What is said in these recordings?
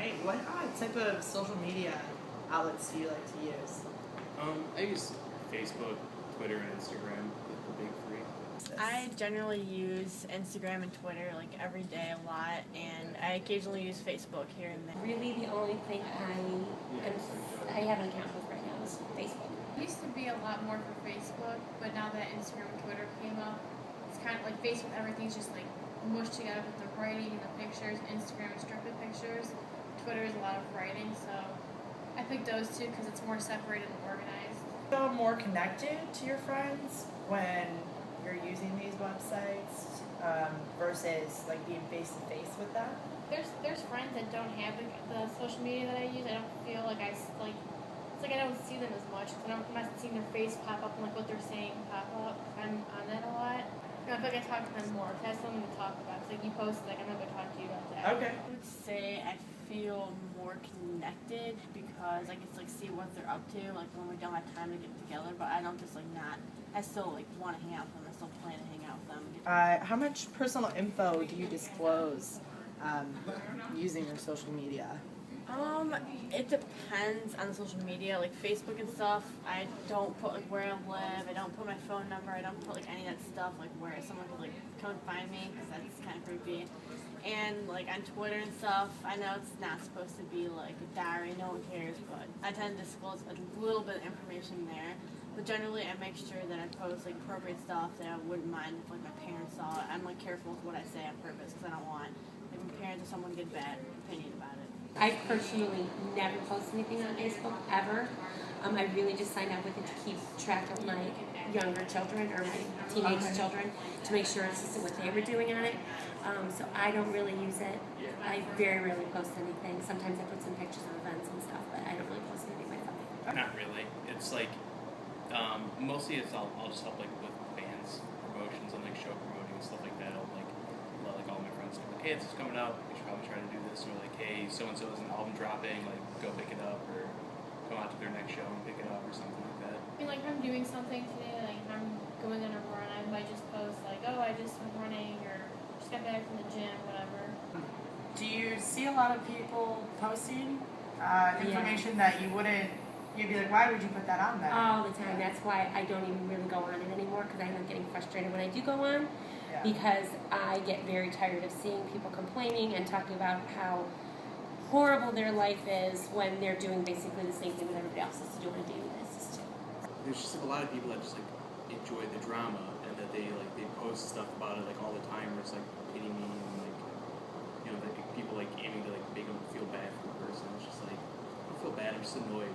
right. What type of social media outlets do you like to use? I use Facebook, Twitter, and Instagram, the big three. I generally use Instagram and Twitter like every day a lot, and I occasionally use Facebook here and there. Really, the only thing I have an account with right now is Facebook. It used to be a lot more for Facebook, but now that Instagram and Twitter came up, it's kind of like Facebook, everything's just like mushed together with the writing and the pictures. Instagram is strictly pictures. Twitter is a lot of writing, so I picked those two because it's more separated and organized. Feel more connected to your friends when you're using these websites versus like being face to face with them? There's friends that don't have the social media that I use. I don't feel like it's like I don't see them as much because I'm not seeing their face pop up and like what they're saying pop up. I'm on that a lot. I feel like I talk to them more because I have something to talk about. It's like you post, like I'm not gonna talk to you about that. Okay. I would say I feel more connected because I get to like see what they're up to, like when we don't have time to get together. But I don't just like not. I still like want to hang out with them. I still plan to hang out with them. How much personal info do you disclose using your social media? It depends on the social media, like Facebook and stuff. I don't put like where I live. I don't put my phone number. I don't put like any of that stuff, like where someone could like come and find me, because that's kind of creepy. And like on Twitter and stuff, I know it's not supposed to be like a diary. No one cares, but I tend to disclose a little bit of information there. But generally, I make sure that I post like appropriate stuff that I wouldn't mind if like my parents saw it. I'm like careful with what I say on purpose because I don't want like my parents or someone to get a bad opinion about it. I personally never post anything on Facebook, ever. I really just signed up with it to keep track of my younger children or my teenage children to make sure it's just what they were doing on it. So I don't really use it. I very rarely post anything. Sometimes I put some pictures of events and stuff, but I don't really post anything myself. Not really. It's like, mostly I'll just help like with bands promotions and like show promoting and stuff like that. I'll like let like all my friends know like, hey, this is coming up. We should probably try to do this. Or like, hey, so and so is an album dropping. Like, go pick it up or come out to their next show and pick it up or something like that. I mean, like if I'm doing something today, like if I'm going on a run, I might just post like, oh, I just went running or just got back from the gym, whatever. Do you see a lot of people posting information that you'd be like, why would you put that on there? All the time. That's why I don't even really go on it anymore, because I end up getting frustrated when I do go on, because I get very tired of seeing people complaining and talking about how horrible their life is when they're doing basically the same thing that everybody else has to do on a daily basis too. There's just like, a lot of people that just like enjoy the drama and that they post stuff about it like all the time, where it's like pity me and like, you know, like people like aiming to like make them feel bad for the person. It's just like, I don't feel bad, I'm just annoyed.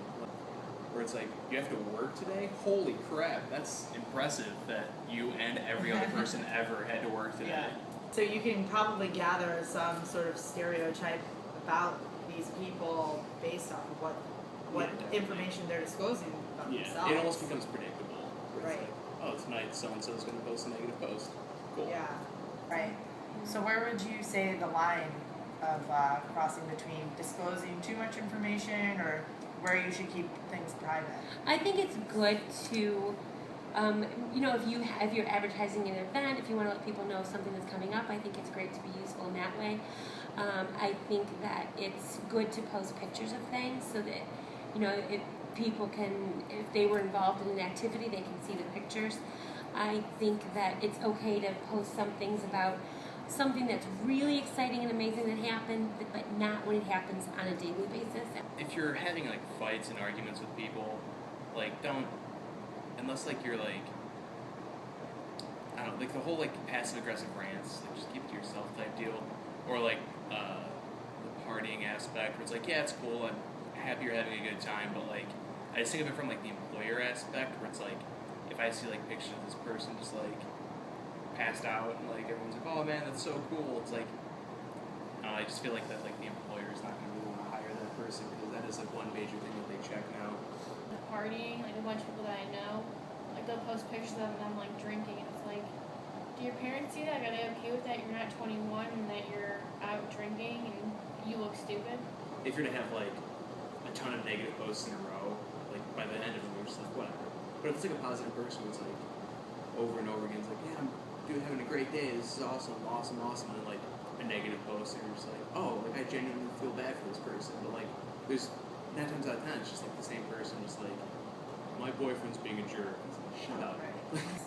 Where it's like, you have to work today? Holy crap, that's impressive that you and every other person ever had to work today. Yeah. So you can probably gather some sort of stereotype about these people based on what information they're disclosing about themselves. It almost becomes predictable. Where it's Right. like, oh, tonight so-and-so is going to post a negative post. Cool. Yeah, right. So where would you say the line of crossing between disclosing too much information or where you should keep things private? I think it's good to, you know, if you're advertising an event, if you want to let people know something that's coming up, I think it's great to be useful in that way. I think that it's good to post pictures of things so that, you know, if people can, if they were involved in an activity, they can see the pictures. I think that it's okay to post some things about something that's really exciting and amazing that happened, but not when it happens on a daily basis. If you're having like fights and arguments with people, like don't, unless like you're like, I don't know, like the whole like passive aggressive rants, like just keep it to yourself type deal, or like the partying aspect where it's like, yeah, it's cool, I'm happy you're having a good time, but like I just think of it from like the employer aspect where it's like, if I see like pictures of this person just like passed out and like everyone's like, oh man, that's so cool, it's like I just feel like that like the employer is not going to really want to hire that person, because that is like one major thing that they check now. The partying, like a bunch of people that I know, like they'll post pictures of them like drinking, and it's like, do your parents see that? Are they okay with that? You're not 21 and that you're out drinking and you look stupid. If you're to have like a ton of negative posts in a row, like by the end of them you're just like, whatever. But if it's like a positive person, it's like over and over again, it's like, yeah, I'm having a great day, this is awesome, and like a negative post and you're just like, oh, like I genuinely feel bad for this person, but like there's 9 times out of 10 it's just like the same person, just like my boyfriend's being a jerk. It's like, shut up.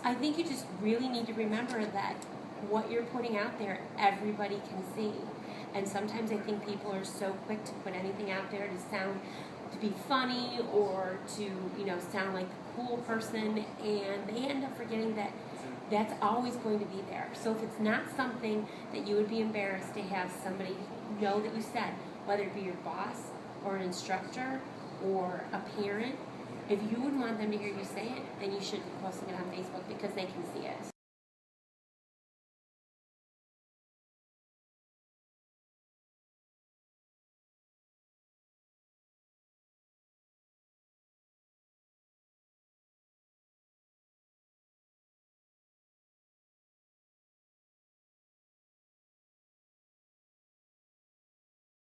I think you just really need to remember that what you're putting out there, everybody can see. And sometimes I think people are so quick to put anything out there to be funny or to, sound like the cool person, and they end up forgetting that that's always going to be there. So if it's not something that you would be embarrassed to have somebody know that you said, whether it be your boss or an instructor or a parent, if you would want them to hear you say it, then you should be posting it on Facebook because they can see it.